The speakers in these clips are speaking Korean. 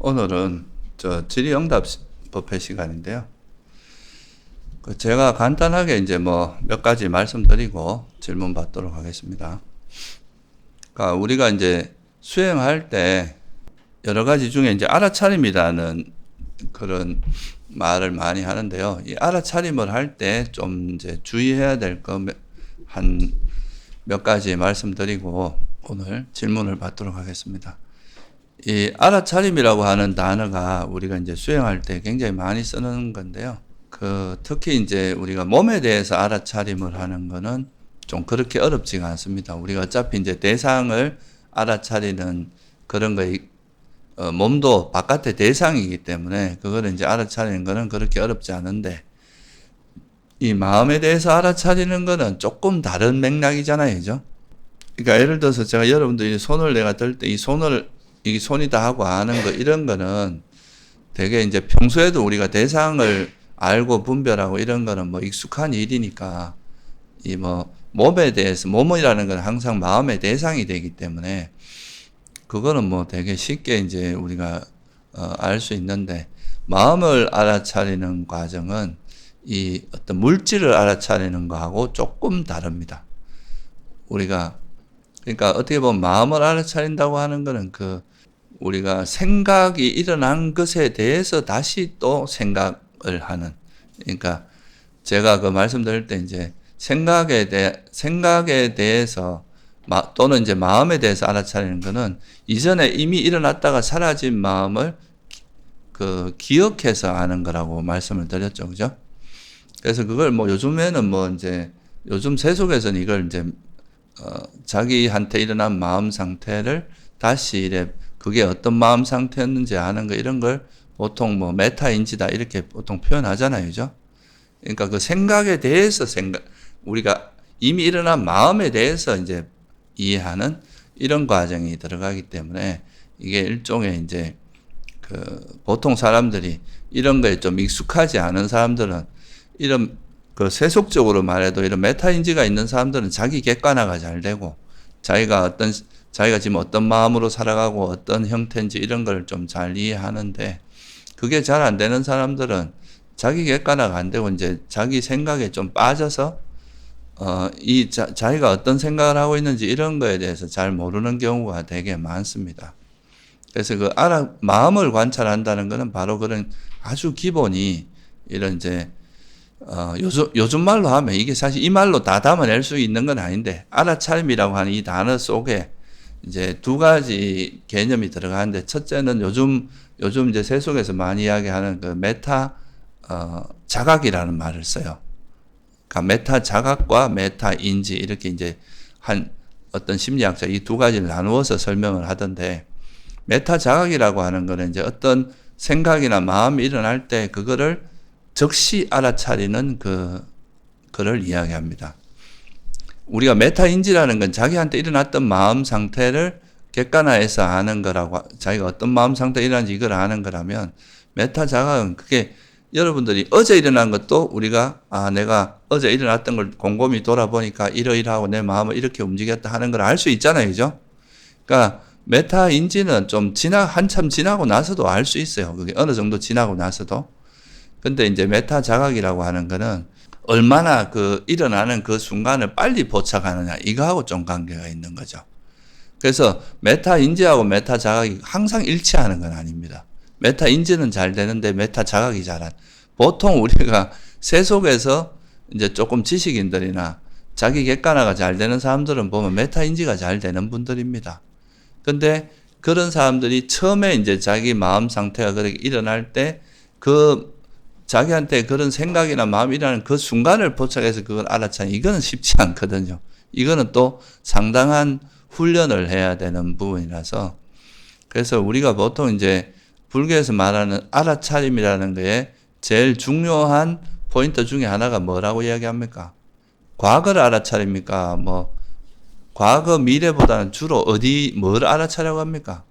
오늘은 질의응답 법회 시간인데요. 제가 간단하게 이제 몇 가지 말씀드리고 질문 받도록 하겠습니다. 그러니까 우리가 이제 수행할 때 여러 가지 중에 이제 알아차림이라는 그런 말을 많이 하는데요. 이 알아차림을 할 때 좀 이제 주의해야 될 거 한 몇 가지 말씀드리고 오늘 질문을 받도록 하겠습니다. 이 알아차림이라고 하는 단어가 우리가 이제 수행할 때 굉장히 많이 쓰는 건데요. 특히 이제 우리가 몸에 대해서 알아차림을 하는 거는 좀 그렇게 어렵지가 않습니다. 우리가 어차피 이제 대상을 알아차리는 그런 거, 몸도 바깥의 대상이기 때문에 그거를 이제 알아차리는 거는 그렇게 어렵지 않은데, 이 마음에 대해서 알아차리는 거는 조금 다른 맥락이잖아요, 그죠? 그러니까 예를 들어서 제가 여러분들이 손을 내가 들 때 이게 손이다 하고 아는 거, 이런 거는 되게 이제 평소에도 우리가 대상을 알고 분별하고 이런 거는 익숙한 일이니까, 몸에 대해서, 몸이라는 건 항상 마음의 대상이 되기 때문에 그거는 되게 쉽게 이제 우리가 알 수 있는데, 마음을 알아차리는 과정은 이 어떤 물질을 알아차리는 거하고 조금 다릅니다. 그러니까 어떻게 보면 마음을 알아차린다고 하는 거는 우리가 생각이 일어난 것에 대해서 다시 또 생각을 하는, 그러니까 제가 말씀드릴 때 이제 생각에 대해서 또는 이제 마음에 대해서 알아차리는 거는 이전에 이미 일어났다가 사라진 마음을 기억해서 아는 거라고 말씀을 드렸죠, 그죠? 그래서 그걸 요즘에는 이제 요즘 세속에서는 이걸 이제 자기한테 일어난 마음 상태를 다시 그게 어떤 마음 상태였는지 아는 거, 이런 걸 보통 메타인지다 이렇게 보통 표현하잖아요, 그죠? 그러니까 그 생각에 대해서 우리가 이미 일어난 마음에 대해서 이제 이해하는 이런 과정이 들어가기 때문에 이게 일종의 이제 보통 사람들이 이런 거에 좀 익숙하지 않은 사람들은 이런 세속적으로 말해도 이런 메타인지가 있는 사람들은 자기 객관화가 잘 되고 자기가 지금 어떤 마음으로 살아가고 어떤 형태인지 이런 걸 좀 잘 이해하는데, 그게 잘 안 되는 사람들은 자기 객관화가 안 되고 이제 자기 생각에 좀 빠져서 자기가 어떤 생각을 하고 있는지 이런 거에 대해서 잘 모르는 경우가 되게 많습니다. 그래서 마음을 관찰한다는 거는 바로 그런 아주 기본이 이런 이제 요즘 말로 하면 이게 사실 이 말로 다 담아낼 수 있는 건 아닌데, 알아차림이라고 하는 이 단어 속에 이제 두 가지 개념이 들어가는데, 첫째는 요즘 이제 세속에서 많이 이야기하는 메타 자각이라는 말을 써요. 그러니까 메타 자각과 메타 인지, 이렇게 이제 어떤 심리학자 이 두 가지를 나누어서 설명을 하던데, 메타 자각이라고 하는 거는 이제 어떤 생각이나 마음이 일어날 때 그거를 즉시 알아차리는 그를 이야기합니다. 우리가 메타인지라는 건 자기한테 일어났던 마음 상태를 객관화해서 아는 거라고, 자기가 어떤 마음 상태에 일어난지 이걸 아는 거라면, 메타 자각은 그게 여러분들이 어제 일어난 것도 우리가 내가 어제 일어났던 걸 곰곰이 돌아보니까 이러이러하고 내 마음을 이렇게 움직였다 하는 걸 알 수 있잖아요, 그죠? 그러니까 메타인지는 좀 한참 지나고 나서도 알 수 있어요. 그게 어느 정도 지나고 나서도. 근데 이제 메타 자각이라고 하는 거는 얼마나 일어나는 그 순간을 빨리 포착하느냐, 이거하고 좀 관계가 있는 거죠. 그래서 메타 인지하고 메타 자각이 항상 일치하는 건 아닙니다. 메타 인지는 잘 되는데 메타 자각이 보통 우리가 세속에서 이제 조금 지식인들이나 자기 객관화가 잘 되는 사람들은 보면 메타 인지가 잘 되는 분들입니다. 근데 그런 사람들이 처음에 이제 자기 마음 상태가 그렇게 일어날 때 자기한테 그런 생각이나 마음이라는 그 순간을 포착해서 그걸 알아차리는, 이거는 쉽지 않거든요. 이거는 또 상당한 훈련을 해야 되는 부분이라서, 그래서 우리가 보통 이제 불교에서 말하는 알아차림이라는 거에 제일 중요한 포인트 중에 하나가 뭐라고 이야기합니까? 과거를 알아차립니까? 과거, 미래보다는 주로 뭘 알아차려고 합니까?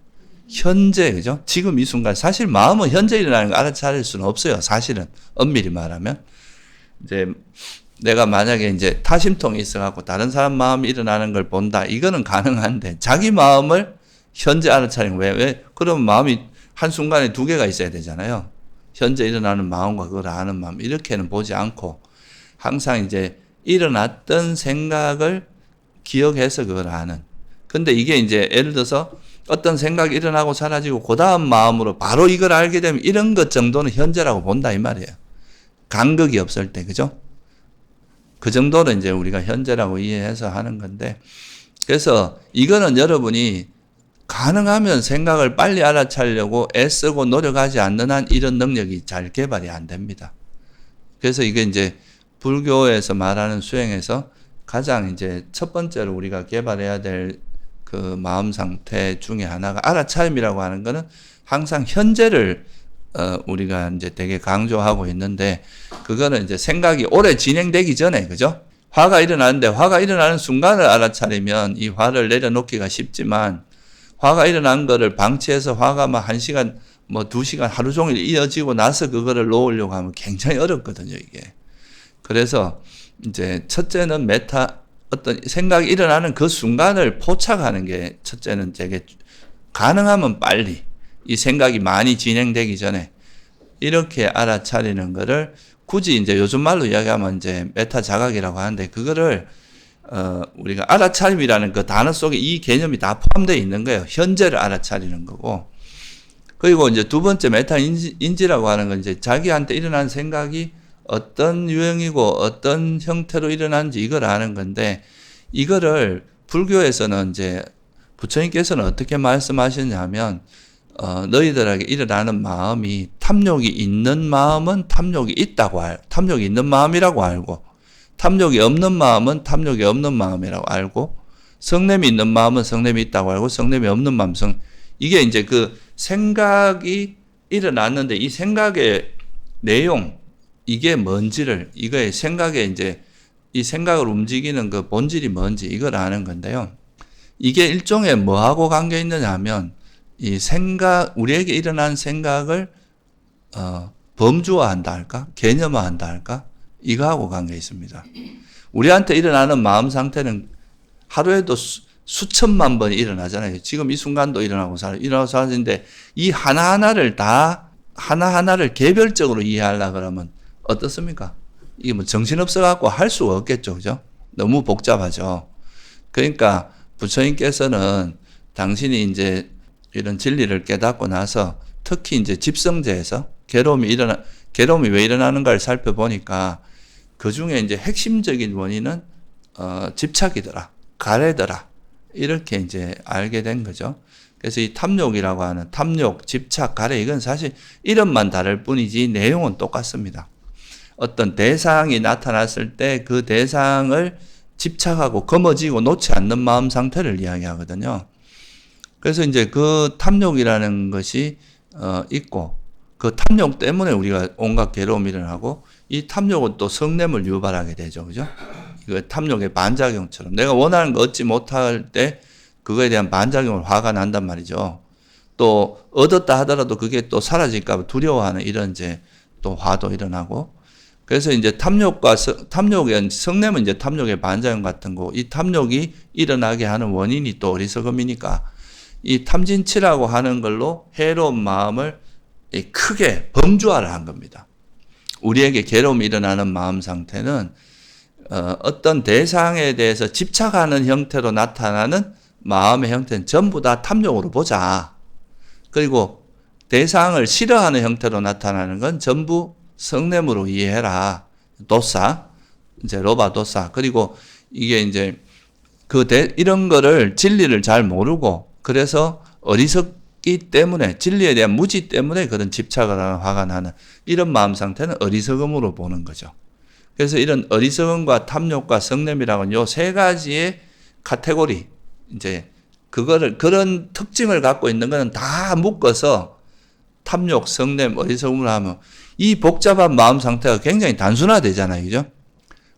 현재, 그죠? 지금 이 순간. 사실 마음은 현재 일어나는 거 알아차릴 수는 없어요. 사실은. 엄밀히 말하면. 이제 내가 만약에 이제 타심통이 있어갖고 다른 사람 마음이 일어나는 걸 본다. 이거는 가능한데, 자기 마음을 현재 알아차리는 왜? 그러면 마음이 한순간에 두 개가 있어야 되잖아요. 현재 일어나는 마음과 그걸 아는 마음, 이렇게는 보지 않고 항상 이제 일어났던 생각을 기억해서 그걸 아는. 근데 이게 이제 예를 들어서 어떤 생각이 일어나고 사라지고 그 다음 마음으로 바로 이걸 알게 되면 이런 것 정도는 현재라고 본다 이 말이에요. 간극이 없을 때, 그죠? 그 정도는 이제 우리가 현재라고 이해해서 하는 건데, 그래서 이거는 여러분이 가능하면 생각을 빨리 알아차리려고 애쓰고 노력하지 않는 한 이런 능력이 잘 개발이 안 됩니다. 그래서 이게 이제 불교에서 말하는 수행에서 가장 이제 첫 번째로 우리가 개발해야 될 그 마음 상태 중에 하나가 알아차림이라고 하는 거는 항상 현재를 우리가 이제 되게 강조하고 있는데, 그거는 이제 생각이 오래 진행되기 전에, 그죠? 화가 일어나는데 화가 일어나는 순간을 알아차리면 이 화를 내려놓기가 쉽지만, 화가 일어난 거를 방치해서 화가 막 1시간, 뭐 2시간 하루 종일 이어지고 나서 그거를 놓으려고 하면 굉장히 어렵거든요, 이게. 그래서 이제 첫째는 어떤 생각이 일어나는 그 순간을 포착하는 게 첫째는 되게 가능하면 빨리 이 생각이 많이 진행되기 전에 이렇게 알아차리는 거를 굳이 이제 요즘 말로 이야기하면 이제 메타 자각이라고 하는데, 그거를 우리가 알아차림이라는 그 단어 속에 이 개념이 다 포함되어 있는 거예요. 현재를 알아차리는 거고. 그리고 이제 두 번째 메타 인지라고 하는 건 이제 자기한테 일어난 생각이 어떤 유형이고 어떤 형태로 일어나는지 이걸 아는 건데, 이거를 불교에서는 이제 부처님께서는 어떻게 말씀하시냐면, 너희들에게 일어나는 마음이 탐욕이 있는 마음은 탐욕이 탐욕이 있는 마음이라고 알고, 탐욕이 없는 마음은 탐욕이 없는 마음이라고 알고, 성냄이 있는 마음은 성냄이 있다고 알고, 성냄이 없는 마음은 이게 이제 그 생각이 일어났는데 이 생각의 내용, 이게 뭔지를, 이거의 생각에 이제 이 생각을 움직이는 그 본질이 뭔지 이걸 아는 건데요. 이게 일종의 뭐하고 관계 있느냐 하면, 이 우리에게 일어난 생각을, 범주화한다 할까? 개념화한다 할까? 이거하고 관계 있습니다. 우리한테 일어나는 마음 상태는 하루에도 수천만 번이 일어나잖아요. 지금 이 순간도 일어나고 사라지는데, 이 하나하나를 개별적으로 이해하려고 그러면 어떻습니까? 이게 뭐 정신없어갖고 할 수가 없겠죠. 그죠? 너무 복잡하죠. 그러니까 부처님께서는 당신이 이제 이런 진리를 깨닫고 나서 특히 이제 집성제에서 괴로움이 왜 일어나는가를 살펴보니까 그 중에 이제 핵심적인 원인은 집착이더라, 가래더라, 이렇게 이제 알게 된 거죠. 그래서 이 탐욕이라고 하는 탐욕, 집착, 가래, 이건 사실 이름만 다를 뿐이지 내용은 똑같습니다. 어떤 대상이 나타났을 때 그 대상을 집착하고 거머쥐고 놓지 않는 마음 상태를 이야기하거든요. 그래서 이제 그 탐욕이라는 것이 있고, 그 탐욕 때문에 우리가 온갖 괴로움이 일어나고, 이 탐욕은 또 성냄을 유발하게 되죠. 그죠? 그 탐욕의 반작용처럼 내가 원하는 거 얻지 못할 때 그거에 대한 반작용을 화가 난단 말이죠. 또 얻었다 하더라도 그게 또 사라질까 봐 두려워하는 이런 이제 또 화도 일어나고, 그래서 이제 탐욕의 성냄은 이제 탐욕의 반작용 같은 거, 이 탐욕이 일어나게 하는 원인이 또 어리석음이니까 이 탐진치라고 하는 걸로 해로운 마음을 크게 범주화를 한 겁니다. 우리에게 괴로움이 일어나는 마음 상태는 어떤 대상에 대해서 집착하는 형태로 나타나는 마음의 형태는 전부 다 탐욕으로 보자. 그리고 대상을 싫어하는 형태로 나타나는 건 전부 성냄으로 이해해라. 도사, 이제 로바 도사. 그리고 이게 이제 이런 거를 진리를 잘 모르고, 그래서 어리석기 때문에, 진리에 대한 무지 때문에 그런 집착을 하는, 화가 나는 이런 마음 상태는 어리석음으로 보는 거죠. 그래서 이런 어리석음과 탐욕과 성냄이라고는 요 세 가지의 카테고리, 이제 그런 특징을 갖고 있는 거는 다 묶어서 탐욕, 성냄, 어리석음을 하면 이 복잡한 마음 상태가 굉장히 단순화되잖아요. 그죠?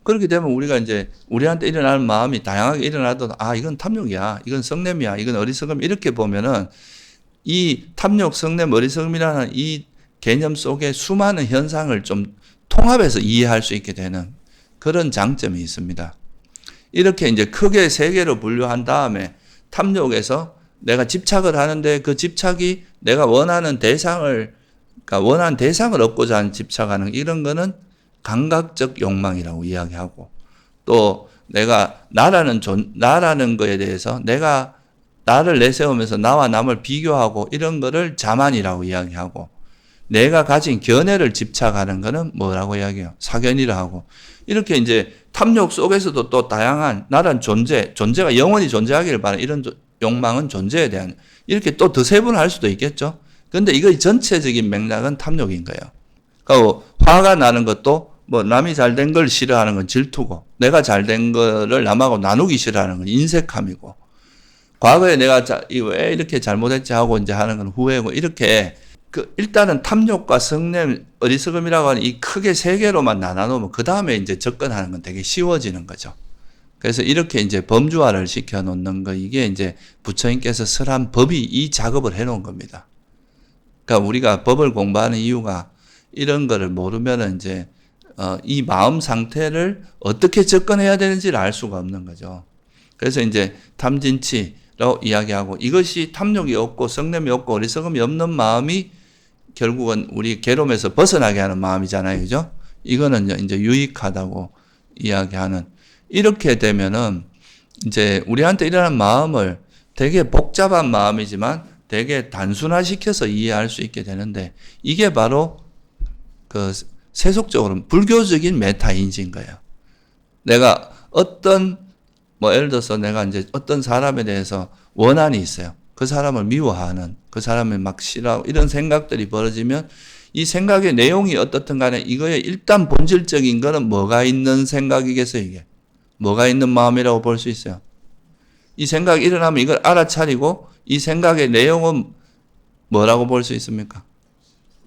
그렇게 되면 우리가 이제 우리한테 일어나는 마음이 다양하게 일어나도, 이건 탐욕이야, 이건 성냄이야, 이건 어리석음, 이렇게 보면은 이 탐욕, 성냄, 어리석음이라는 이 개념 속에 수많은 현상을 좀 통합해서 이해할 수 있게 되는 그런 장점이 있습니다. 이렇게 이제 크게 세 개로 분류한 다음에 탐욕에서 내가 집착을 하는데 그 집착이 내가 원하는 대상을, 그러니까 원하는 대상을 얻고자 하는 집착하는 이런 거는 감각적 욕망이라고 이야기하고, 또 내가 나라는 거에 대해서 내가 나를 내세우면서 나와 남을 비교하고 이런 거를 자만이라고 이야기하고, 내가 가진 견해를 집착하는 거는 뭐라고 이야기해요? 사견이라 하고, 이렇게 이제 탐욕 속에서도 또 다양한 나란 존재가 영원히 존재하기를 바라는 이런 욕망은 존재에 대한, 이렇게 또 더 세분할 수도 있겠죠. 근데 이거 전체적인 맥락은 탐욕인 거예요. 그리고 화가 나는 것도 뭐 남이 잘 된 걸 싫어하는 건 질투고, 내가 잘 된 거를 남하고 나누기 싫어하는 건 인색함이고, 과거에 내가 왜 이렇게 잘못했지 하고 이제 하는 건 후회고, 이렇게 일단은 탐욕과 성냄, 어리석음이라고 하는 이 크게 세 개로만 나눠놓으면 그 다음에 이제 접근하는 건 되게 쉬워지는 거죠. 그래서 이렇게 이제 범주화를 시켜 놓는 거, 이게 이제 부처님께서 설한 법이 이 작업을 해 놓은 겁니다. 그러니까 우리가 법을 공부하는 이유가 이런 거를 모르면은 이제 이 마음 상태를 어떻게 접근해야 되는지를 알 수가 없는 거죠. 그래서 이제 탐진치라고 이야기하고, 이것이 탐욕이 없고 성냄이 없고 어리석음이 없는 마음이 결국은 우리 괴로움에서 벗어나게 하는 마음이잖아요. 그죠? 이거는 이제 유익하다고 이야기하는, 이렇게 되면은 이제 우리한테 일어나는 마음을 되게 복잡한 마음이지만 되게 단순화시켜서 이해할 수 있게 되는데, 이게 바로 그 세속적으로 불교적인 메타인지인 거예요. 내가 예를 들어서 내가 이제 어떤 사람에 대해서 원한이 있어요. 그 사람을 미워하는, 그 사람을 막 싫어하고 이런 생각들이 벌어지면, 이 생각의 내용이 어떻든 간에 이거에 일단 본질적인 거는 뭐가 있는 생각이겠어요, 이게? 뭐가 있는 마음이라고 볼 수 있어요. 이 생각이 일어나면 이걸 알아차리고, 이 생각의 내용은 뭐라고 볼 수 있습니까?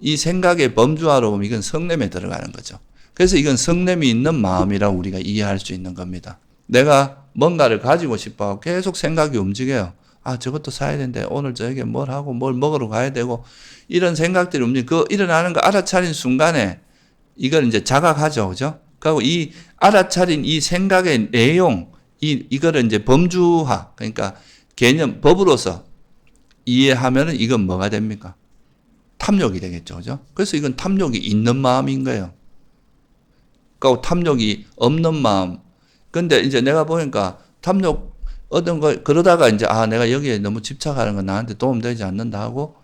이 생각의 범주화로 보면 이건 성냄에 들어가는 거죠. 그래서 이건 성냄이 있는 마음이라고 우리가 이해할 수 있는 겁니다. 내가 뭔가를 가지고 싶어 계속 생각이 움직여요. 아, 저것도 사야 되는데 오늘 저녁에 뭘 하고 뭘 먹으러 가야 되고, 이런 생각들이 움직이고, 그 일어나는 거 알아차린 순간에 이걸 이제 자각하죠. 그죠? 그리고 이 알아차린 이 생각의 내용, 이거를 이제 범주화, 그러니까 개념, 법으로서 이해하면은 이건 뭐가 됩니까? 탐욕이 되겠죠. 그죠? 그래서 이건 탐욕이 있는 마음인 거예요. 그리고 탐욕이 없는 마음. 근데 이제 내가 보니까 탐욕 얻은 거, 그러다가 이제, 내가 여기에 너무 집착하는 건 나한테 도움되지 않는다 하고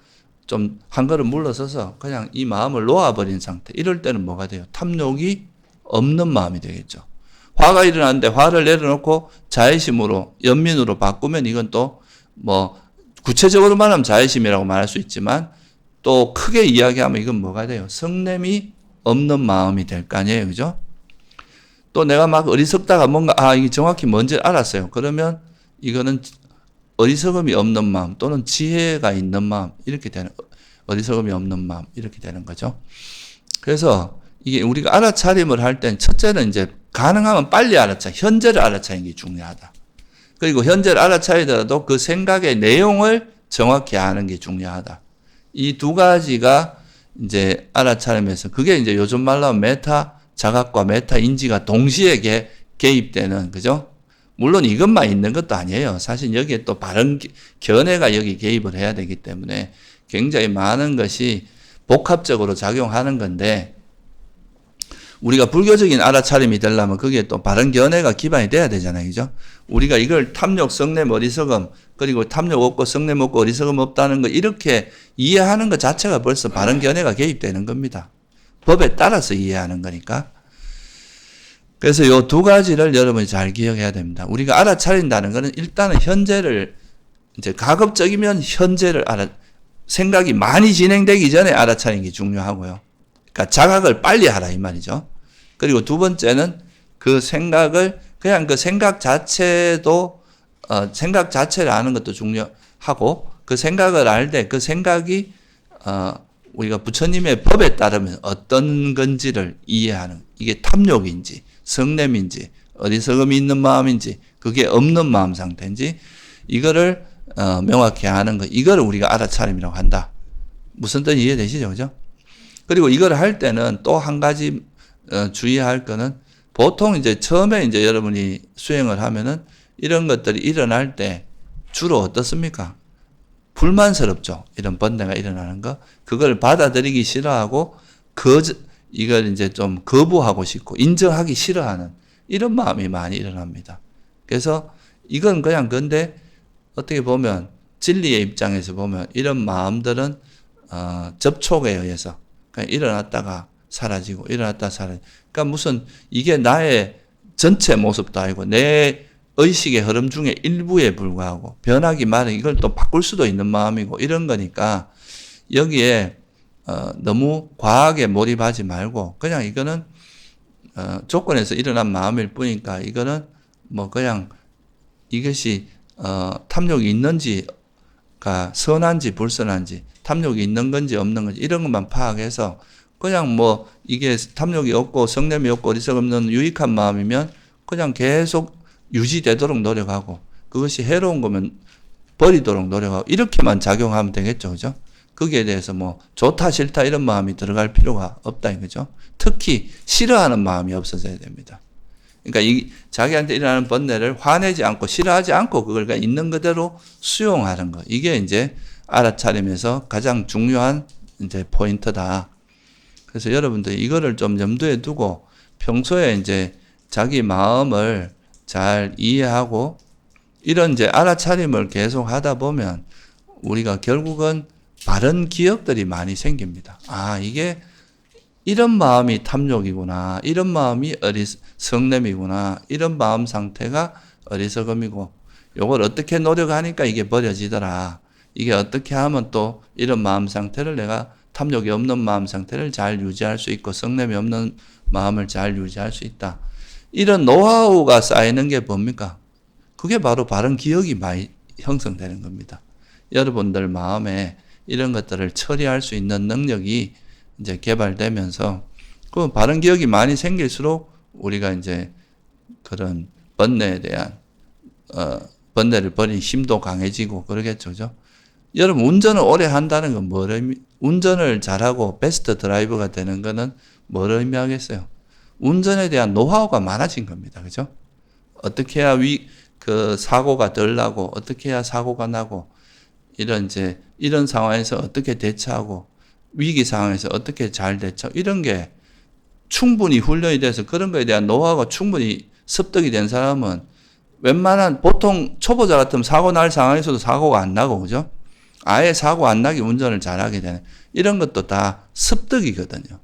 좀 한 걸음 물러서서 그냥 이 마음을 놓아버린 상태. 이럴 때는 뭐가 돼요? 탐욕이 없는 마음이 되겠죠. 화가 일어나는데 화를 내려놓고 자애심으로, 연민으로 바꾸면 이건 또 뭐 구체적으로 말하면 자애심이라고 말할 수 있지만, 또 크게 이야기하면 이건 뭐가 돼요? 성냄이 없는 마음이 될 거 아니에요. 그죠? 또 내가 막 어리석다가 뭔가, 이게 정확히 뭔지 알았어요. 그러면 이거는 어리석음이 없는 마음 또는 지혜가 있는 마음, 이렇게 되는, 어리석음이 없는 마음, 이렇게 되는 거죠. 그래서 이게 우리가 알아차림을 할 땐 첫째는 이제 가능하면 빨리 현재를 알아차리는 게 중요하다. 그리고 현재를 알아차리더라도 그 생각의 내용을 정확히 아는 게 중요하다. 이 두 가지가 이제 알아차림에서, 그게 이제 요즘 말로 하면 메타 자각과 메타 인지가 동시에 개입되는, 그죠? 물론 이것만 있는 것도 아니에요. 사실 여기에 또 바른 견해가 여기 개입을 해야 되기 때문에 굉장히 많은 것이 복합적으로 작용하는 건데, 우리가 불교적인 알아차림이 되려면 거기에 또 바른 견해가 기반이 돼야 되잖아요. 그죠? 우리가 이걸 탐욕, 성냄, 어리석음, 그리고 탐욕 없고 성냄 없고 어리석음 없다는 거, 이렇게 이해하는 것 자체가 벌써 바른 견해가 개입되는 겁니다. 법에 따라서 이해하는 거니까. 그래서 이 두 가지를 여러분이 잘 기억해야 됩니다. 우리가 알아차린다는 것은 일단은 현재를, 이제 가급적이면 현재를 생각이 많이 진행되기 전에 알아차리는 게 중요하고요. 그러니까 자각을 빨리 하라 이 말이죠. 그리고 두 번째는 그 생각을, 그냥 그 생각 자체도, 생각 자체를 아는 것도 중요하고, 그 생각을 알 때 그 생각이 우리가 부처님의 법에 따르면 어떤 건지를 이해하는, 이게 탐욕인지 성냄인지 어리석음이 있는 마음인지 그게 없는 마음 상태인지 이거를 명확히 아는 거, 이거를 우리가 알아차림이라고 한다. 무슨 뜻인지 이해되시죠? 그죠? 그리고 이걸 할 때는 또 한 가지 주의할 거는, 보통 이제 처음에 이제 여러분이 수행을 하면은 이런 것들이 일어날 때 주로 어떻습니까? 불만스럽죠. 이런 번뇌가 일어나는 거. 그걸 받아들이기 싫어하고 이걸 이제 좀 거부하고 싶고 인정하기 싫어하는 이런 마음이 많이 일어납니다. 그래서 이건 그냥 근데 어떻게 보면 진리의 입장에서 보면 이런 마음들은 접촉에 의해서 그냥 일어났다가 사라지고 일어났다가 사라지고 그러니까 무슨 이게 나의 전체 모습도 아니고 내 의식의 흐름 중에 일부에 불과하고 변하기 마련 이걸 또 바꿀 수도 있는 마음이고 이런 거니까 여기에 너무 과하게 몰입하지 말고 그냥 이거는 조건에서 일어난 마음일 뿐이니까 이거는 뭐 그냥 이것이 탐욕이 있는지가 선한지 불선한지 탐욕이 있는 건지 없는 건지 이런 것만 파악해서 그냥 뭐 이게 탐욕이 없고 성냄이 없고 어리석 없는 유익한 마음이면 그냥 계속 유지되도록 노력하고 그것이 해로운 거면 버리도록 노력하고 이렇게만 작용하면 되겠죠. 그죠? 거기에 대해서 뭐 좋다 싫다 이런 마음이 들어갈 필요가 없다 이거죠. 특히 싫어하는 마음이 없어져야 됩니다. 그러니까 자기한테 일어나는 번뇌를 화내지 않고 싫어하지 않고 그걸 그냥 있는 그대로 수용하는 거. 이게 이제 알아차림에서 가장 중요한 이제 포인트다. 그래서 여러분들 이거를 좀 염두에 두고 평소에 이제 자기 마음을 잘 이해하고 이런 이제 알아차림을 계속 하다 보면 우리가 결국은 바른 기억들이 많이 생깁니다. 이게 이런 마음이 탐욕이구나. 이런 마음이 성냄이구나. 이런 마음 상태가 어리석음이고 요걸 어떻게 노력하니까 이게 버려지더라. 이게 어떻게 하면 또 이런 마음 상태를 내가 탐욕이 없는 마음 상태를 잘 유지할 수 있고 성냄이 없는 마음을 잘 유지할 수 있다. 이런 노하우가 쌓이는 게 뭡니까? 그게 바로 바른 기억이 많이 형성되는 겁니다. 여러분들 마음에 이런 것들을 처리할 수 있는 능력이 이제 개발되면서 그 바른 기억이 많이 생길수록 우리가 이제 그런 번뇌에 대한 번뇌를 버린 힘도 강해지고 그러겠죠. 그죠? 여러분 운전을 오래 한다는 건 운전을 잘하고 베스트 드라이버가 되는 거는 뭘 의미하겠어요? 운전에 대한 노하우가 많아진 겁니다. 그죠? 어떻게 해야 사고가 덜 나고, 어떻게 해야 사고가 나고, 이런 상황에서 어떻게 대처하고, 위기 상황에서 어떻게 잘 이런 게 충분히 훈련이 돼서 그런 거에 대한 노하우가 충분히 습득이 된 사람은 웬만한 보통 초보자 같으면 사고 날 상황에서도 사고가 안 나고, 그죠? 아예 사고 안 나게 운전을 잘하게 되는 이런 것도 다 습득이거든요.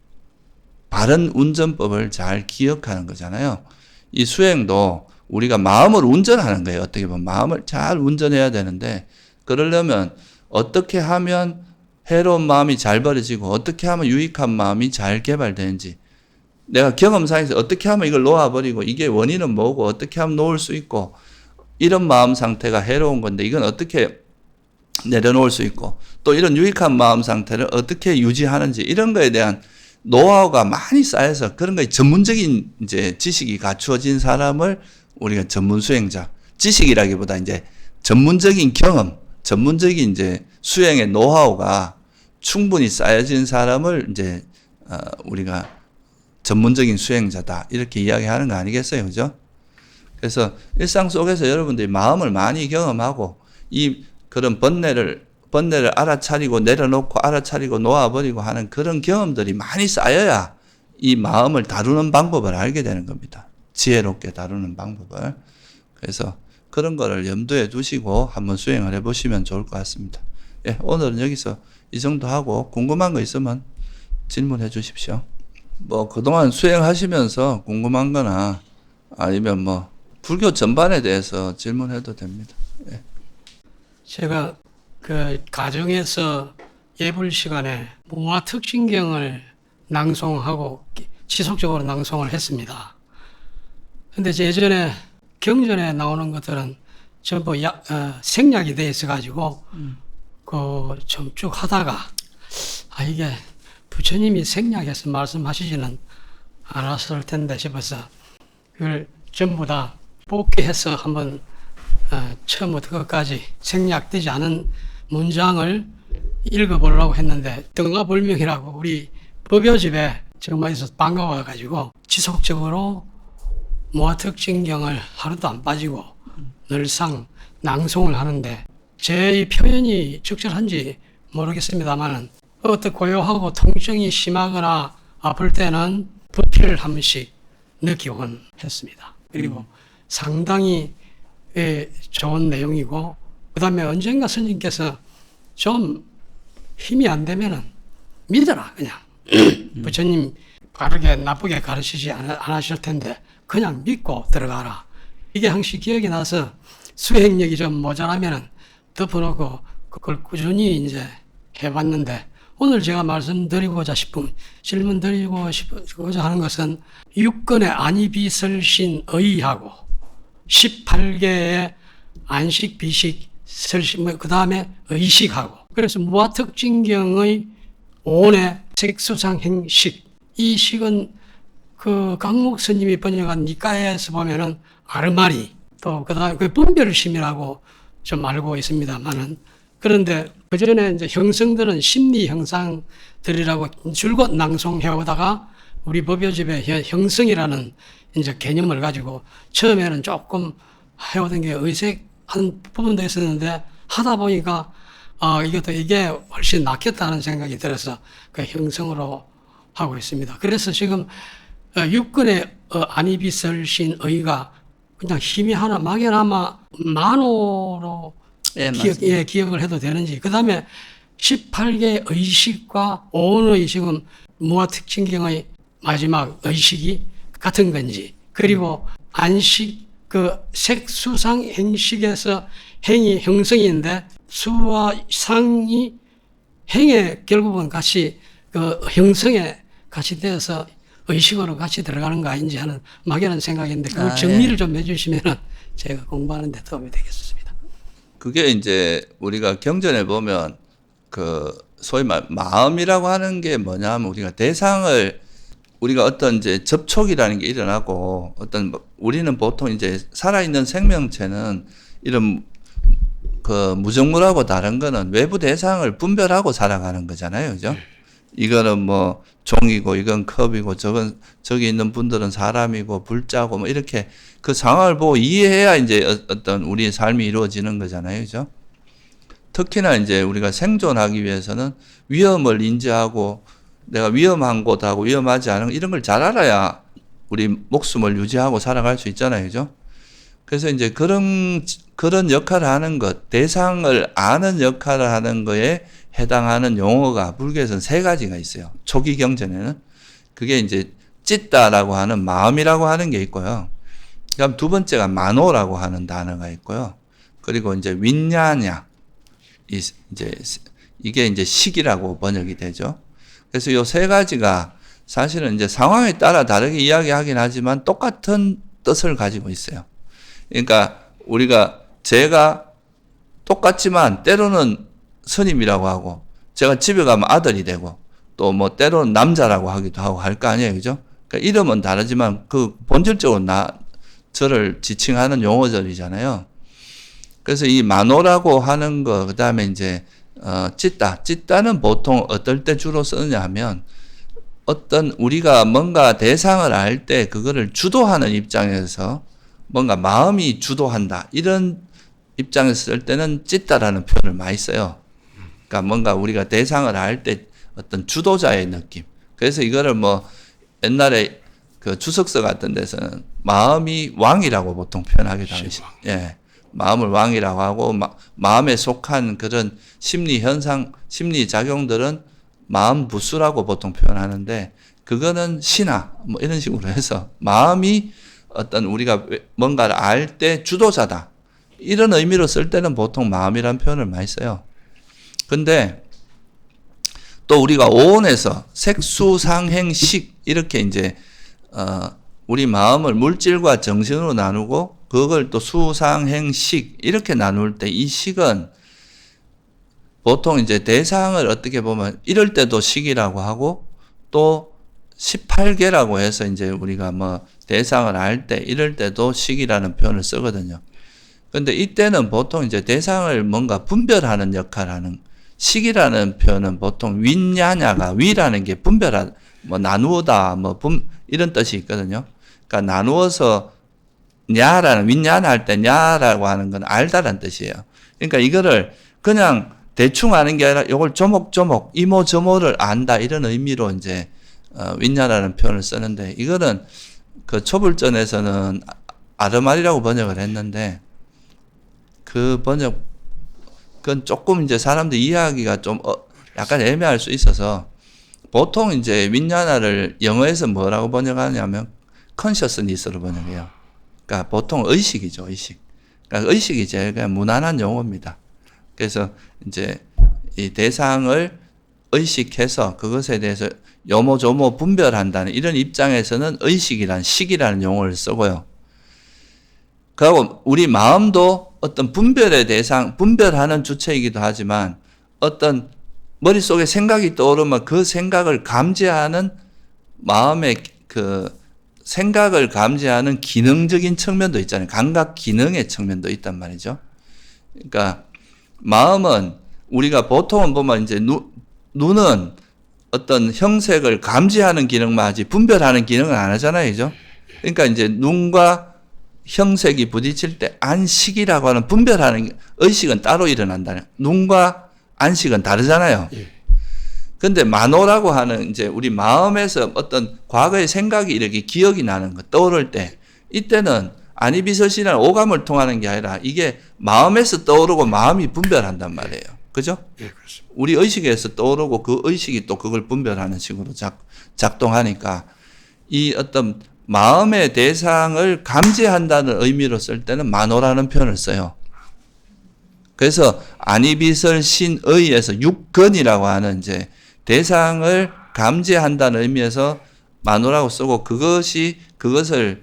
바른 운전법을 잘 기억하는 거잖아요. 이 수행도 우리가 마음을 운전하는 거예요. 어떻게 보면 마음을 잘 운전해야 되는데 그러려면 어떻게 하면 해로운 마음이 잘 버려지고 어떻게 하면 유익한 마음이 잘 개발되는지 내가 경험상에서 어떻게 하면 이걸 놓아버리고 이게 원인은 뭐고 어떻게 하면 놓을 수 있고 이런 마음 상태가 해로운 건데 이건 어떻게 내려놓을 수 있고 또 이런 유익한 마음 상태를 어떻게 유지하는지 이런 거에 대한 노하우가 많이 쌓여서 그런 거에 전문적인 이제 지식이 갖추어진 사람을 우리가 전문 수행자, 지식이라기보다 이제 전문적인 경험, 전문적인 이제 수행의 노하우가 충분히 쌓여진 사람을 이제 우리가 전문적인 수행자다 이렇게 이야기하는 거 아니겠어요, 그죠? 그래서 일상 속에서 여러분들이 마음을 많이 경험하고 그런 번뇌를 알아차리고 내려놓고 알아차리고 놓아버리고 하는 그런 경험들이 많이 쌓여야 이 마음을 다루는 방법을 알게 되는 겁니다. 지혜롭게 다루는 방법을. 그래서 그런 거를 염두에 두시고 한번 수행을 해보시면 좋을 것 같습니다. 예, 오늘은 여기서 이 정도 하고 궁금한 거 있으면 질문해 주십시오. 뭐 그동안 수행하시면서 궁금한 거나 아니면 뭐 불교 전반에 대해서 질문해도 됩니다. 예. 제가 그 가정에서 예불 시간에 모아 특징경을 낭송하고 지속적으로 낭송을 했습니다. 근데 예전에 경전에 나오는 것들은 전부 생략이 돼 있어가지고 좀 쭉 하다가 이게 부처님이 생략해서 말씀하시지는 않았을 텐데 싶어서 그걸 전부 다 복귀해서 한번 처음부터 끝까지 생략되지 않은 문장을 읽어보려고 했는데 등가불명이라고 우리 법요집에 정말 있어서 반가워가지고 지속적으로 모아특징경을 하루도 안 빠지고 늘상 낭송을 하는데 제 이 표현이 적절한지 모르겠습니다만은 어떤 고요하고 통증이 심하거나 아플 때는 부피를 한 번씩 느끼곤 했습니다. 그리고 상당히 좋은 내용이고, 그 다음에 언젠가 스님께서 좀 힘이 안 되면은 믿어라, 그냥. 부처님 바르게 나쁘게 가르치지 안 하실 텐데 그냥 믿고 들어가라. 이게 항상 기억이 나서 수행력이 좀 모자라면은 덮어놓고 그걸 꾸준히 이제 해봤는데, 오늘 제가 말씀드리고자 싶은, 질문 드리고자 하는 것은 6권의 안이비설신의하고 18개의 안식, 비식, 설신, 그 다음에 의식하고, 그래서 무아특징경의 5의 색수상행식, 이 식은 그 강목 스님이 번역한 니까에서 보면은 아르마리, 또 그 다음에 그 분별심이라고 좀 알고 있습니다만은, 그런데 그 전에 이제 형성들은 심리 형상들이라고 줄곧 낭송해 오다가 우리 법요집에 형성이라는 이제 개념을 가지고 처음에는 조금 해오던 게 의색한 부분도 있었는데, 하다 보니까 이게 훨씬 낫겠다는 생각이 들어서 그 형성으로 하고 있습니다. 그래서 지금 6권의 안이비설신의가 그냥 힘이 하나 막연하마 만호로 기억을 해도 되는지, 그 다음에 18개 의식과 5원의 지금 무아특징경의 마지막 의식이 같은 건지, 그리고 안식, 그 색수상 행식에서 행이 형성인데 수와 상이 행에 결국은 같이 그 형성에 같이 되어서 의식으로 같이 들어가는 거 아닌지 하는 막연한 생각인데, 그 정리를 좀 해주시면 제가 공부하는 데 도움이 되겠습니다. 그게 이제 우리가 경전에 보면 그 소위 마음이라고 하는 게 뭐냐면, 우리가 대상을, 우리가 어떤 이제 접촉이라는 게 일어나고, 어떤 우리는 보통 이제 살아있는 생명체는 이런 그 무정물하고 다른 거는 외부 대상을 분별하고 살아가는 거잖아요. 그죠? 이거는 뭐 종이고, 이건 컵이고, 저기 있는 분들은 사람이고, 불자고, 뭐 이렇게 그 상황을 보고 이해해야 이제 어떤 우리의 삶이 이루어지는 거잖아요. 그죠? 특히나 이제 우리가 생존하기 위해서는 위험을 인지하고, 내가 위험한 곳하고 위험하지 않은 이런 걸 잘 알아야 우리 목숨을 유지하고 살아갈 수 있잖아요. 그죠? 그래서 이제 그런 역할을 하는 것, 대상을 아는 역할을 하는 거에 해당하는 용어가 불교에서는 3가지가 있어요. 초기 경전에는. 그게 이제 찢다라고 하는 마음이라고 하는 게 있고요. 그다음 2번째가 만호라고 하는 단어가 있고요. 그리고 이제 윈냐냐, 이게 이제 식이라고 번역이 되죠. 그래서 요 3가지가 사실은 이제 상황에 따라 다르게 이야기하긴 하지만 똑같은 뜻을 가지고 있어요. 그러니까 제가 똑같지만 때로는 스님이라고 하고, 제가 집에 가면 아들이 되고, 또 뭐 때로는 남자라고 하기도 하고 할 거 아니에요. 그죠? 그러니까 이름은 다르지만 그 본질적으로 저를 지칭하는 용어들이잖아요. 그래서 이 만호라고 하는 거, 그 다음에 이제 찢다는 보통 어떨 때 주로 쓰느냐 하면, 어떤 우리가 뭔가 대상을 알 때 그거를 주도하는 입장에서 뭔가 마음이 주도한다, 이런 입장에서 쓸 때는 찢다라는 표현을 많이 써요. 그러니까 뭔가 우리가 대상을 알 때 어떤 주도자의 느낌. 그래서 이거를 뭐 옛날에 그 주석서 같은 데서는 마음이 왕이라고 보통 표현하기도 하죠. 예. 마음을 왕이라고 하고, 마음에 속한 그런 심리 현상, 심리 작용들은 마음 부수라고 보통 표현하는데, 그거는 신화 뭐 이런 식으로 해서 마음이 어떤 우리가 뭔가를 알 때 주도자다, 이런 의미로 쓸 때는 보통 마음이라는 표현을 많이 써요. 근데 또 우리가 오온에서 색수상행식, 이렇게 이제 우리 마음을 물질과 정신으로 나누고, 그걸 또 수상행식 이렇게 나눌 때, 이 식은 보통 이제 대상을 어떻게 보면 이럴 때도 식이라고 하고, 또 18개라고 해서 이제 우리가 뭐 대상을 알 때 이럴 때도 식이라는 표현을 쓰거든요. 근데 이때는 보통 이제 대상을 뭔가 분별하는 역할을 하는, 식이라는 표현은 보통 윈냐냐가, 위라는 게 뭐 나누다, 이런 뜻이 있거든요. 그러니까 나누어서 윈냐나 할 때 냐라고 하는 건 알다라는 뜻이에요. 그러니까 이거를 그냥 대충 아는 게 아니라 이걸 조목조목 이모저모를 안다 이런 의미로 이제 윈냐라는 표현을 쓰는데 이거는 그 초불전에서는 아르말이라고 번역을 했는데 그 그건 조금 이제 사람들 이해하기가 좀 약간 애매할 수 있어서 보통 이제 윈냐나를 영어에서 뭐라고 번역하냐면 컨셔스니스로 번역해요. 그러니까 보통 의식이죠, 의식. 그러니까 의식이 제일 그냥 무난한 용어입니다. 그래서 이제 이 대상을 의식해서 그것에 대해서 요모조모 분별한다는 이런 입장에서는 의식이란 식이라는 용어를 쓰고요. 그리고 우리 마음도 어떤 분별의 대상, 분별하는 주체이기도 하지만 어떤 머릿속에 생각이 떠오르면 그 생각을 감지하는 마음의 그 생각을 감지하는 기능적인 측면도 있잖아요. 감각 기능의 측면도 있단 말이죠. 그러니까 마음은 우리가 보통은 보면 이제 눈은 어떤 형색을 감지하는 기능만 하지 분별하는 기능은 안 하잖아요. 그죠? 그러니까 이제 눈과 형색이 부딪힐 때 안식이라고 하는 분별하는 의식은 따로 일어난다는 눈과 안식은 다르잖아요. 근데 만호라고 하는 이제 우리 마음에서 어떤 과거의 생각이 이렇게 기억이 나는 거 떠오를 때 이때는 안이비설신이라는 오감을 통하는 게 아니라 이게 마음에서 떠오르고 마음이 분별한단 말이에요. 그죠? 예, 그렇습니다. 우리 의식에서 떠오르고 그 의식이 또 그걸 분별하는 식으로 작동하니까 이 어떤 마음의 대상을 감지한다는 의미로 쓸 때는 만호라는 표현을 써요. 그래서 안이비설신의에서 육근이라고 하는 이제 대상을 감지한다는 의미에서 만호라고 쓰고 그것을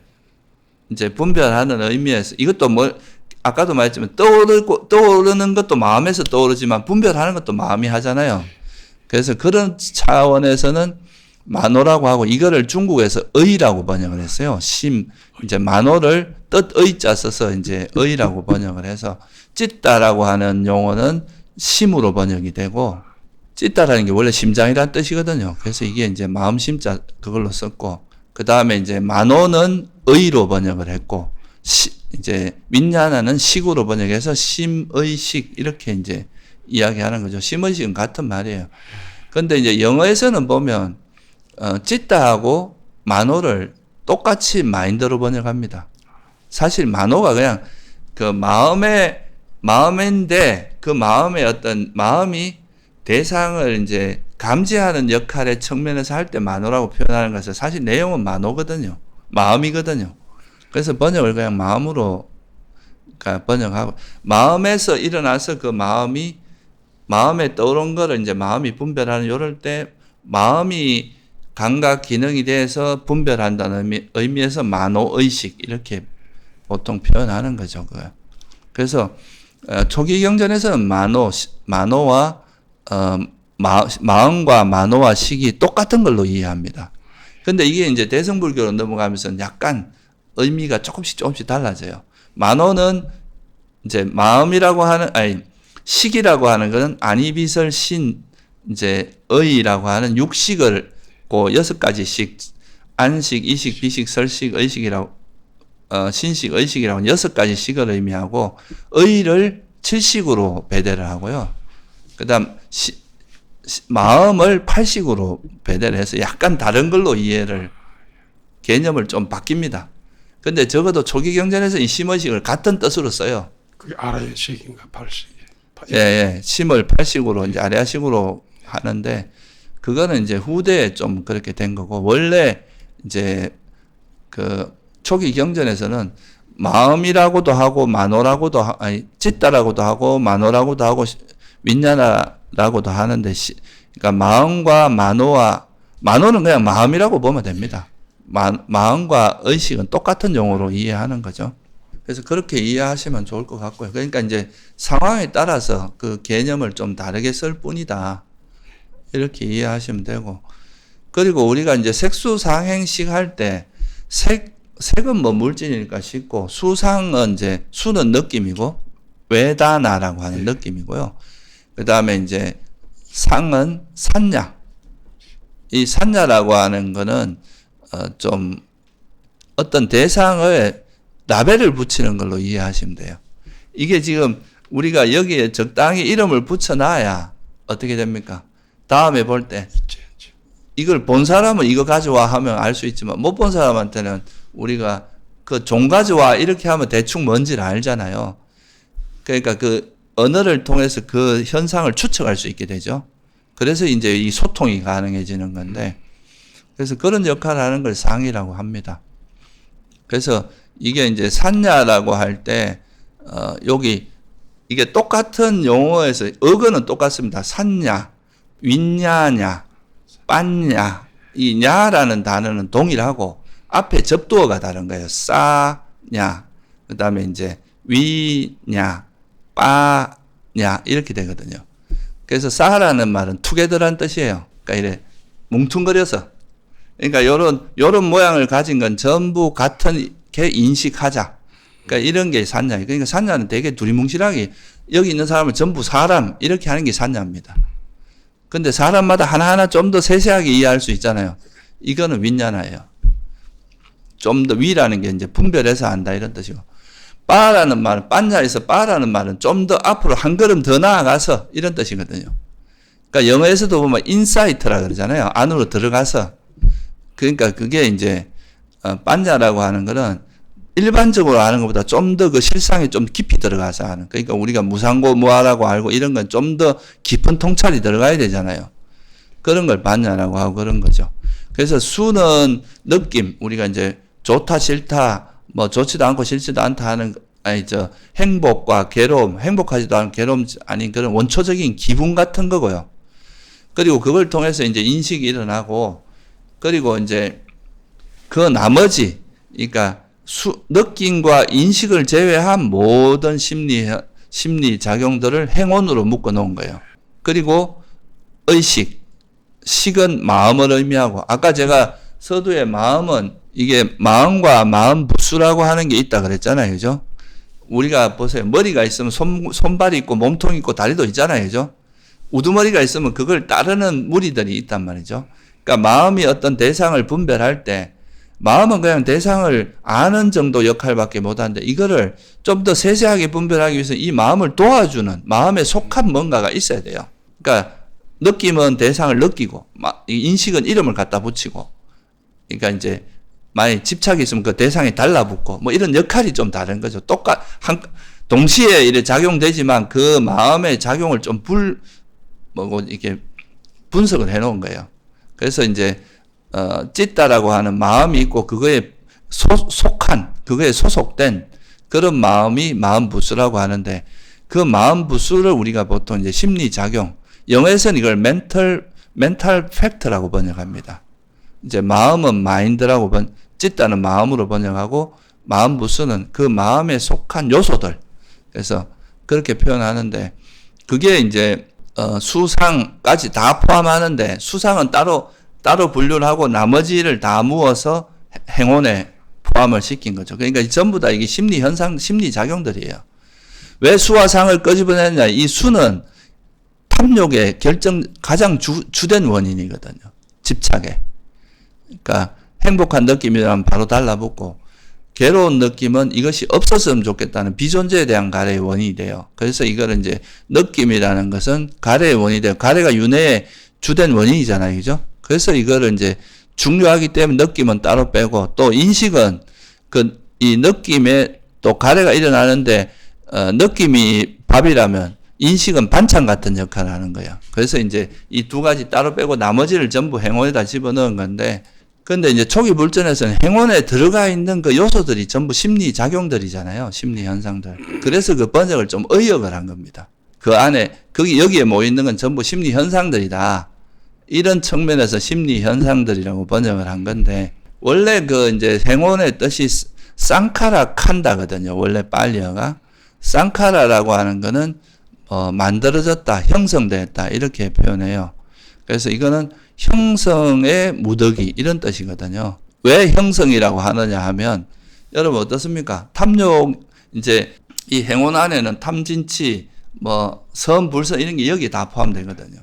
이제 분별하는 의미에서 이것도 뭐 아까도 말했지만 떠오르는 것도 마음에서 떠오르지만 분별하는 것도 마음이 하잖아요. 그래서 그런 차원에서는 만호라고 하고 이거를 중국에서 의라고 번역을 했어요. 이제 만호를 뜻의자 써서 이제 의라고 번역을 해서 찢다라고 하는 용어는 심으로 번역이 되고 찢다라는 게 원래 심장이라는 뜻이거든요. 그래서 이게 이제 마음 심자 그걸로 썼고 그 다음에 이제 만호는 의로 번역을 했고 이제 윈냐나는 식으로 번역해서 심의식 이렇게 이제 이야기하는 거죠. 심의식은 같은 말이에요. 그런데 이제 영어에서는 보면 찢다하고 만호를 똑같이 마인드로 번역합니다. 사실 만호가 그냥 그 마음인데 그 마음의 어떤 마음이 대상을 이제 감지하는 역할의 측면에서 할 때 만호라고 표현하는 것은 사실 내용은 만호거든요. 마음이거든요. 그래서 번역을 그냥 마음으로 번역하고 마음에서 일어나서 그 마음에 떠오른 거를 이제 마음이 분별하는 요럴 때 마음이 감각 기능이 돼서 분별한다는 의미에서 만호의식 이렇게 보통 표현하는 거죠. 그래서 초기 경전에서는 만호와 마음과 만호와 식이 똑같은 걸로 이해합니다. 근데 이게 이제 대승불교로 넘어가면서 약간 의미가 조금씩 달라져요. 만호는 이제 마음이라고 하는, 식이라고 하는 것은 안이비설 신, 이제 의라고 하는 육식을 그 6가지씩, 안식, 이식, 비식, 설식, 의식이라고, 신식, 의식이라고 6가지 식을 의미하고, 의를 7식으로 배대를 하고요. 그 다음, 마음을 8식으로 배대를 해서 약간 다른 걸로 개념을 좀 바뀝니다. 근데 적어도 초기 경전에서 이 심의식을 같은 뜻으로 써요. 그게 아라의식인가, 발식. 예. 심을 8식으로, 이제 아래아식으로 하는데, 그거는 이제 후대에 좀 그렇게 된 거고, 원래 이제 그 초기 경전에서는 마음이라고도 하고, 찢다라고도 하고, 만호라고도 하고, 윈냐나라고도 하는데, 그러니까 마음과 만호는 그냥 마음이라고 보면 됩니다. 마음과 의식은 똑같은 용어로 이해하는 거죠. 그래서 그렇게 이해하시면 좋을 것 같고요. 그러니까 이제 상황에 따라서 그 개념을 좀 다르게 쓸 뿐이다. 이렇게 이해하시면 되고. 그리고 우리가 이제 색수상행식 할 때 색은 뭐 물질이니까 쉽고 수상은 이제 수는 느낌이고 외다나라고 하는 느낌이고요. 그 다음에 이제 상은 산냐. 이 산냐라고 하는 거는 좀 어떤 대상을 라벨을 붙이는 걸로 이해하시면 돼요. 이게 지금 우리가 여기에 적당히 이름을 붙여놔야 어떻게 됩니까? 다음에 볼 때 이걸 본 사람은 이거 가져와 하면 알 수 있지만 못 본 사람한테는 우리가 그 종 가져와 이렇게 하면 대충 뭔지를 알잖아요. 그러니까 그 언어를 통해서 그 현상을 추측할 수 있게 되죠. 그래서 이제 이 소통이 가능해지는 건데, 그래서 그런 역할을 하는 걸 상이라고 합니다. 그래서 이게 이제 산야라고 할 때, 여기 이게 똑같은 용어에서 어근은 똑같습니다. 산야, 윈야냐, 빤야, 이 냐라는 단어는 동일하고 앞에 접두어가 다른 거예요. 싸냐, 그 다음에 이제 위냐, 빠냐 이렇게 되거든요. 그래서 싸라는 말은 투게더란 뜻이에요. 그러니까 이래 뭉퉁거려서, 그러니까 요런 모양을 가진 건 전부 같은 게 인식하자. 그러니까 이런 게 산야. 그러니까 산야는 되게 두리뭉실하게 여기 있는 사람을 전부 사람 이렇게 하는 게 산야입니다. 근데 사람마다 하나하나 좀 더 세세하게 이해할 수 있잖아요. 이거는 윈야나예요. 좀 더 위라는 게 이제 분별해서 한다 이런 뜻이고, 빠라는 말은 빤야에서 빠라는 말은 좀 더 앞으로 한 걸음 더 나아가서 이런 뜻이거든요. 그러니까 영어에서도 보면 인사이트라 그러잖아요. 안으로 들어가서. 그러니까 그게 이제 빤야라고 하는 거는 일반적으로 아는 것보다 좀 더 그 실상에 좀 깊이 들어가서 하는. 그러니까 우리가 무상고 무아라고 알고 이런 건 좀 더 깊은 통찰이 들어가야 되잖아요. 그런 걸 빤야라고 하고 그런 거죠. 그래서 수는 느낌, 우리가 이제 좋다 싫다 뭐 좋지도 않고 싫지도 않다 하는, 행복과 괴로움, 행복하지도 않은 괴로움 아닌 그런 원초적인 기분 같은 거고요. 그리고 그걸 통해서 이제 인식이 일어나고, 그리고 이제 그 나머지, 그러니까 느낌과 인식을 제외한 모든 심리 작용들을 행원으로 묶어 놓은 거예요. 그리고 식은 마음을 의미하고, 아까 제가 서두에 마음은 이게 마음과 마음 부수라고 하는 게 있다 그랬잖아요. 그죠? 우리가 보세요. 머리가 있으면 손발이 있고 몸통이 있고 다리도 있잖아요. 그죠? 우두머리가 있으면 그걸 따르는 무리들이 있단 말이죠. 그러니까 마음이 어떤 대상을 분별할 때 마음은 그냥 대상을 아는 정도 역할밖에 못하는데, 이거를 좀 더 세세하게 분별하기 위해서 이 마음을 도와주는 마음에 속한 뭔가가 있어야 돼요. 그러니까 느낌은 대상을 느끼고, 인식은 이름을 갖다 붙이고, 그러니까 이제 만약 집착이 있으면 그 대상에 달라붙고, 뭐 이런 역할이 좀 다른 거죠. 동시에 이래 작용되지만 그 마음의 작용을 좀 이렇게 분석을 해 놓은 거예요. 그래서 이제 찢다라고 하는 마음이 있고, 그거에 그거에 소속된 그런 마음이 마음 부수라고 하는데, 그 마음 부수를 우리가 보통 이제 심리작용, 영어에서는 이걸 멘탈 팩트라고 번역합니다. 이제 마음은 마인드라고 찢다는 마음으로 번역하고, 마음 부수는 그 마음에 속한 요소들. 그래서 그렇게 표현하는데, 그게 이제 수상까지 다 포함하는데, 수상은 따로 분류를 하고 나머지를 다 모아서 행원에 포함을 시킨 거죠. 그러니까 전부 다 이게 심리 현상, 심리 작용들이에요. 왜 수와 상을 끄집어내느냐? 이 수는 탐욕의 가장 주된 원인이거든요. 집착에. 그러니까 행복한 느낌이라면 바로 달라붙고, 괴로운 느낌은 이것이 없었으면 좋겠다는 비존재에 대한 가래의 원인이 돼요. 그래서 이거를 이제 느낌이라는 것은 가래의 원인이 돼요. 가래가 윤회의 주된 원인이잖아요. 그죠? 그래서 이거를 이제 중요하기 때문에 느낌은 따로 빼고, 또 인식은 이 느낌에 또 가래가 일어나는데, 느낌이 밥이라면 인식은 반찬 같은 역할을 하는 거예요. 그래서 이제 이 두 가지 따로 빼고 나머지를 전부 행원에다 집어넣은 건데, 근데 이제 초기 불전에서는 행원에 들어가 있는 그 요소들이 전부 심리 작용들이잖아요. 심리 현상들. 그래서 그 번역을 좀 의역을 한 겁니다. 그 안에, 여기에 모여있는 건 전부 심리 현상들이다. 이런 측면에서 심리 현상들이라고 번역을 한 건데, 원래 이제 행원의 뜻이 쌍카라 칸다거든요. 원래 빨리어가. 쌍카라라고 하는 거는, 만들어졌다, 형성됐다, 이렇게 표현해요. 그래서 이거는 형성의 무더기, 이런 뜻이거든요. 왜 형성이라고 하느냐 하면, 여러분 어떻습니까? 탐욕, 이제 이 행원 안에는 탐진치, 선, 불선 이런 게 여기 다 포함되거든요.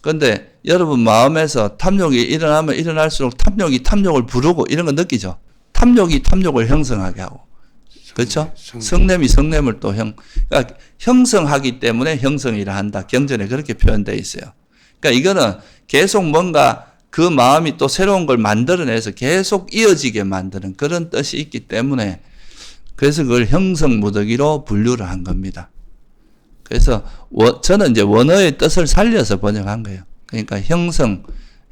그런데 여러분 마음에서 탐욕이 일어나면 일어날수록 탐욕이 탐욕을 부르고 이런 거 느끼죠? 탐욕이 탐욕을 형성하게 하고. 그렇죠? 성냄이 성냄을 또 그러니까 형성하기 때문에 형성이라 한다. 경전에 그렇게 표현되어 있어요. 그러니까 이거는 계속 뭔가 그 마음이 또 새로운 걸 만들어내서 계속 이어지게 만드는 그런 뜻이 있기 때문에 그래서 그걸 형성무더기로 분류를 한 겁니다. 그래서 저는 이제 원어의 뜻을 살려서 번역한 거예요. 그러니까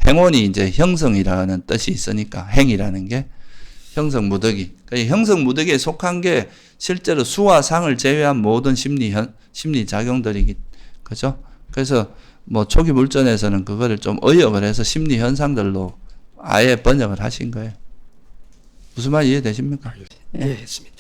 행원이 이제 형성이라는 뜻이 있으니까 행이라는 게 형성무더기. 그러니까 형성무더기에 속한 게 실제로 수와 상을 제외한 모든 심리작용들이기, 그죠? 그래서 뭐 초기 물전에서는 그거를 좀 의역을 해서 심리 현상들로 아예 번역을 하신 거예요. 무슨 말 이해되십니까? 예, 했습니다.